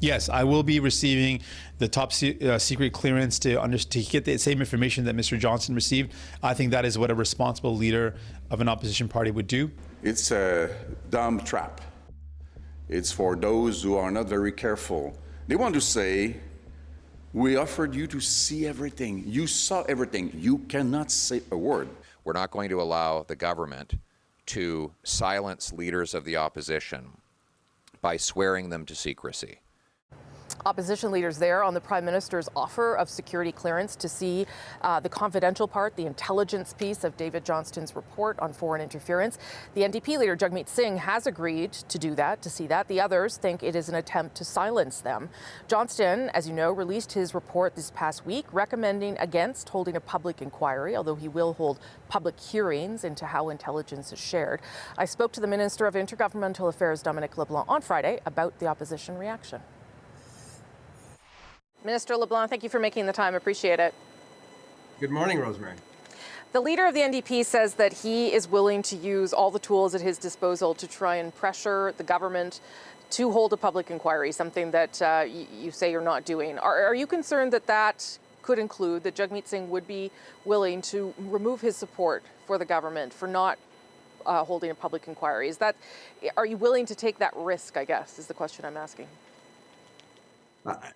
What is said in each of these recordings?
Yes, I will be receiving the top secret clearance to get the same information that Mr. Johnston received. I think that is what a responsible leader of an opposition party would do. It's a dumb trap. It's for those who are not very careful. They want to say, we offered you to see everything. You saw everything. You cannot say a word. We're not going to allow the government to silence leaders of the opposition by swearing them to secrecy. Opposition leaders there on the Prime Minister's offer of security clearance to see the confidential part, the intelligence piece of David Johnston's report on foreign interference. The NDP leader, Jagmeet Singh, has agreed to do that, to see that. The others think it is an attempt to silence them. Johnston, as you know, released his report this past week, recommending against holding a public inquiry, although he will hold public hearings into how intelligence is shared. I spoke to the Minister of Intergovernmental Affairs, Dominic, LeBlanc, on Friday about the opposition reaction. Minister LeBlanc, thank you for making the time. Appreciate it. Good morning, Rosemary. The leader of the NDP says that he is willing to use all the tools at his disposal to try and pressure the government to hold a public inquiry, something that you say you're not doing. Are you concerned that that could include that Jagmeet Singh would be willing to remove his support for the government for not holding a public inquiry? Are you willing to take that risk, I guess, is the question I'm asking.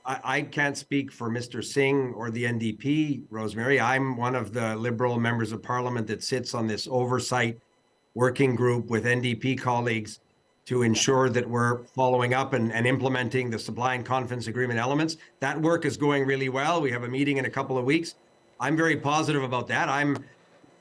I can't speak for Mr. Singh or the NDP, Rosemary. I'm one of the Liberal members of Parliament that sits on this oversight working group with NDP colleagues to ensure that we're following up and implementing the supply and confidence agreement elements. That work is going really well. We have a meeting in a couple of weeks. I'm very positive about that.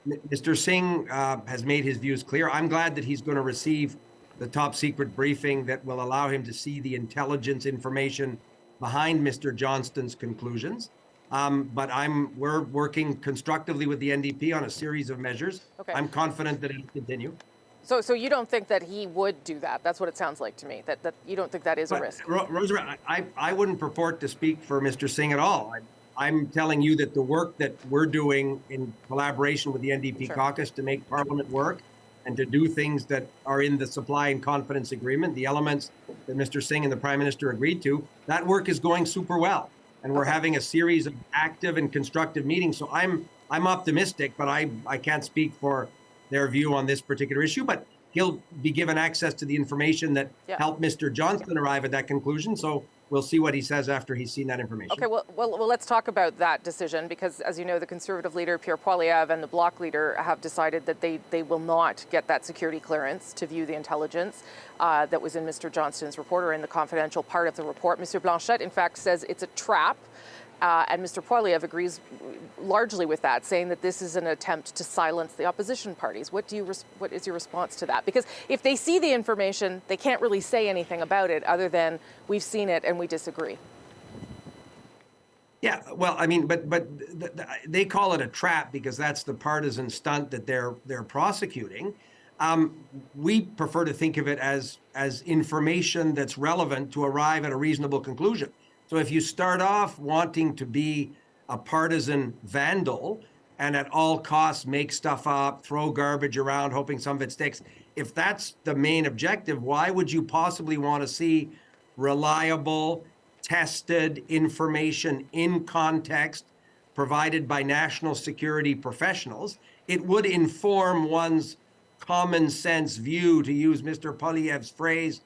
Mr. Singh has made his views clear. I'm glad that he's going to receive the top secret briefing that will allow him to see the intelligence information behind Mr. Johnston's conclusions. But we're working constructively with the NDP on a series of measures. Okay. I'm confident that it'll continue. So you don't think that he would do that? That's what it sounds like to me, that you don't think that is a risk. Rosemary, I wouldn't purport to speak for Mr. Singh at all. I'm telling you that the work that we're doing in collaboration with the NDP caucus to make Parliament work and to do things that are in the supply and confidence agreement, the elements that Mr. Singh and the Prime Minister agreed to, that work is going super well. And we're having a series of active and constructive meetings. So I'm optimistic, but I can't speak for their view on this particular issue. But he'll be given access to the information that helped Mr. Johnston arrive at that conclusion. So we'll see what he says after he's seen that information. Okay, well, let's talk about that decision, because as you know, the Conservative leader, Pierre Poilievre, and the Bloc leader have decided that they will not get that security clearance to view the intelligence that was in Mr. Johnston's report, or in the confidential part of the report. Mr. Blanchet, in fact, says it's a trap, and Mr. Poilievre agrees largely with that, saying that this is an attempt to silence the opposition parties. What is your response to that? Because if they see the information, they can't really say anything about it other than we've seen it and we disagree. Yeah, well, I mean, but they call it a trap because that's the partisan stunt that they're prosecuting. We prefer to think of it as information that's relevant to arrive at a reasonable conclusion. So if you start off wanting to be a partisan vandal and at all costs make stuff up, throw garbage around, hoping some of it sticks, if that's the main objective, why would you possibly want to see reliable, tested information in context provided by national security professionals? It would inform one's common sense view, to use Mr. Poilievre's phrase,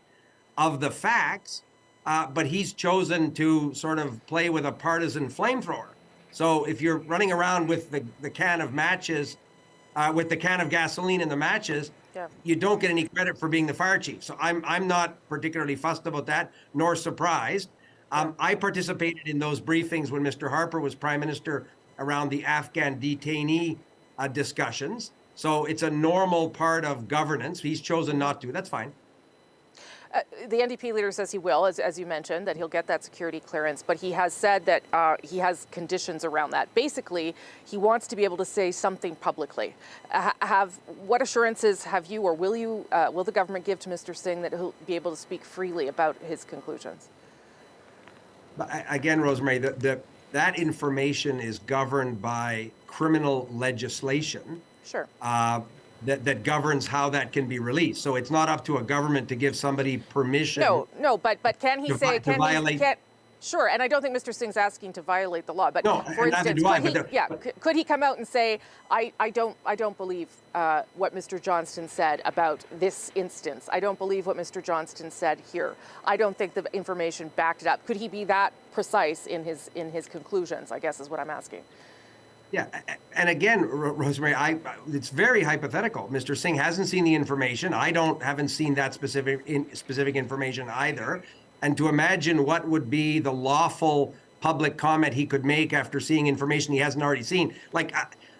of the facts. But he's chosen to sort of play with a partisan flamethrower. So if you're running around with the can of matches, with the can of gasoline in the matches, you don't get any credit for being the fire chief. So I'm not particularly fussed about that, nor surprised. I participated in those briefings when Mr. Harper was Prime Minister around the Afghan detainee discussions. So it's a normal part of governance. He's chosen not to. That's fine. The NDP leader says he will, as you mentioned, that he'll get that security clearance, but he has said that he has conditions around that. Basically, he wants to be able to say something publicly. What assurances have you, or will the government give to Mr. Singh that he'll be able to speak freely about his conclusions? Again, Rosemary, that information is governed by criminal legislation. Sure. that governs how that can be released. So it's not up to a government to give somebody permission. No, but can he say, to violate? Sure, and I don't think Mr. Singh's asking to violate the law. But no, for instance, could he come out and say, I don't believe what Mr. Johnston said about this instance. I don't believe what Mr. Johnston said here. I don't think the information backed it up. Could he be that precise in his conclusions, I guess is what I'm asking. Yeah, and again, Rosemary, it's very hypothetical. Mr. Singh hasn't seen the information. I haven't seen that specific information either. And to imagine what would be the lawful public comment he could make after seeing information he hasn't already seen. Like,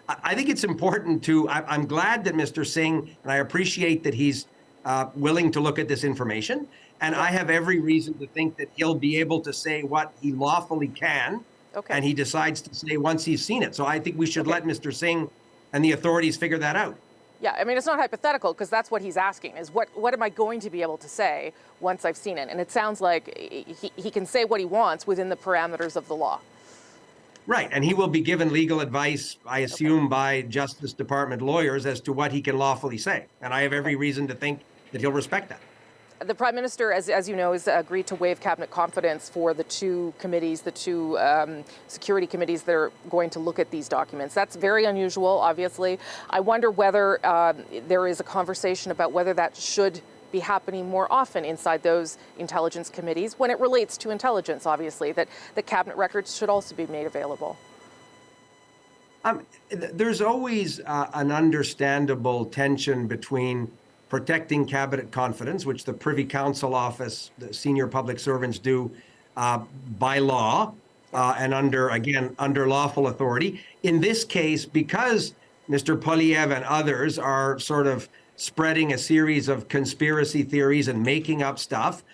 I think it's important I'm glad that Mr. Singh, and I appreciate that he's willing to look at this information. And I have every reason to think that he'll be able to say what he lawfully can. Okay. And he decides to say once he's seen it. So I think we should let Mr. Singh and the authorities figure that out. Yeah, I mean, it's not hypothetical because that's what he's asking is what am I going to be able to say once I've seen it? And it sounds like he can say what he wants within the parameters of the law. Right, and he will be given legal advice, I assume, by Justice Department lawyers as to what he can lawfully say. And I have every reason to think that he'll respect that. The Prime Minister, as you know, has agreed to waive cabinet confidence for the two committees, the two security committees that are going to look at these documents. That's very unusual, obviously. I wonder whether there is a conversation about whether that should be happening more often inside those intelligence committees when it relates to intelligence, obviously, that the cabinet records should also be made available. There's always an understandable tension between protecting cabinet confidence, which the Privy Council office, the senior public servants do by law and under lawful authority. In this case, because Mr. Poilievre and others are sort of spreading a series of conspiracy theories and making up stuff,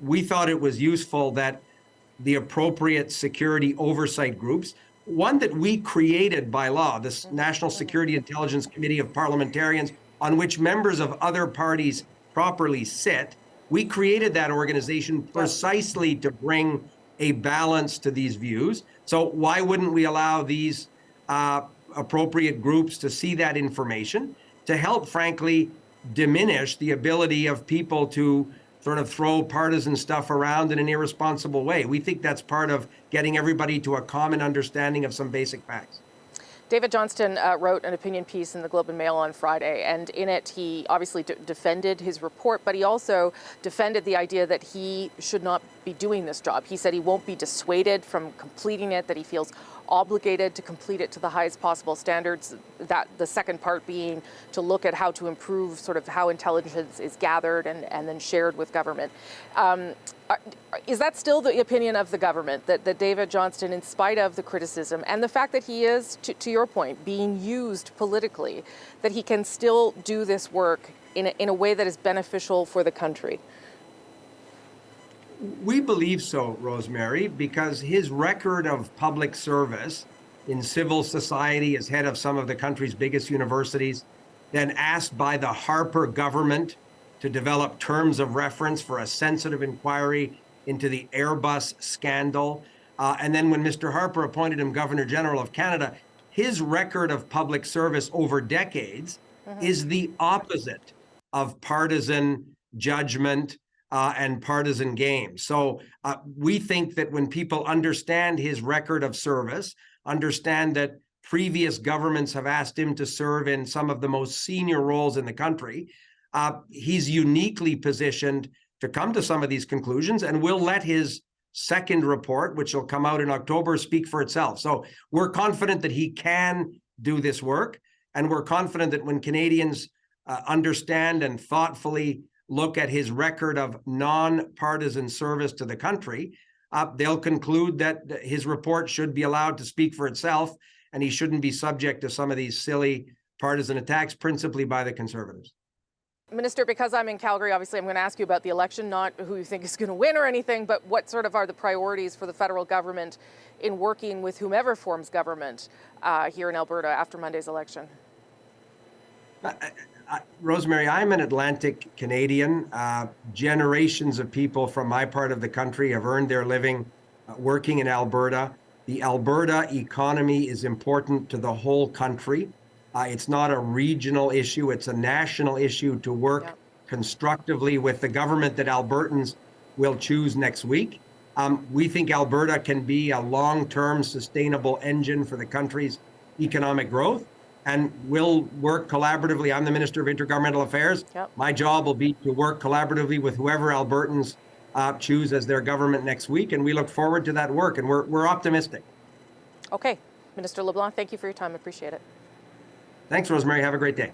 we thought it was useful that the appropriate security oversight groups, one that we created by law, this National Security Intelligence Committee of Parliamentarians, on which members of other parties properly sit, we created that organization precisely to bring a balance to these views. So why wouldn't we allow these appropriate groups to see that information to help, frankly, diminish the ability of people to sort of throw partisan stuff around in an irresponsible way? We think that's part of getting everybody to a common understanding of some basic facts. David Johnston wrote an opinion piece in the Globe and Mail on Friday, and in it he obviously defended his report, but he also defended the idea that he should not be doing this job. He said he won't be dissuaded from completing it, that he feels obligated to complete it to the highest possible standards, that the second part being to look at how to improve sort of how intelligence is gathered and then shared with government. Is that still the opinion of the government, that David Johnston, in spite of the criticism and the fact that he is, to your point, being used politically, that he can still do this work in a way that is beneficial for the country? We believe so, Rosemary, because his record of public service in civil society as head of some of the country's biggest universities, then asked by the Harper government to develop terms of reference for a sensitive inquiry into the Airbus scandal. And then when Mr. Harper appointed him Governor General of Canada, his record of public service over decades is the opposite of partisan judgment and partisan games. So we think that when people understand his record of service, understand that previous governments have asked him to serve in some of the most senior roles in the country, he's uniquely positioned to come to some of these conclusions, and we'll let his second report, which will come out in October, speak for itself. So we're confident that he can do this work, and we're confident that when Canadians understand and thoughtfully look at his record of non-partisan service to the country, they'll conclude that his report should be allowed to speak for itself, and he shouldn't be subject to some of these silly partisan attacks, principally by the Conservatives. Minister, because I'm in Calgary, obviously I'm going to ask you about the election, not who you think is going to win or anything, but what sort of are the priorities for the federal government in working with whomever forms government here in Alberta after Monday's election? Rosemary, I'm an Atlantic Canadian. Generations of people from my part of the country have earned their living working in Alberta. The Alberta economy is important to the whole country. It's not a regional issue, it's a national issue to work constructively with the government that Albertans will choose next week. We think Alberta can be a long-term sustainable engine for the country's economic growth, and we'll work collaboratively. I'm the Minister of Intergovernmental Affairs. My job will be to work collaboratively with whoever Albertans choose as their government next week, and we look forward to that work, and we're optimistic. Okay. Minister LeBlanc, thank you for your time. I appreciate it. Thanks, Rosemary. Have a great day.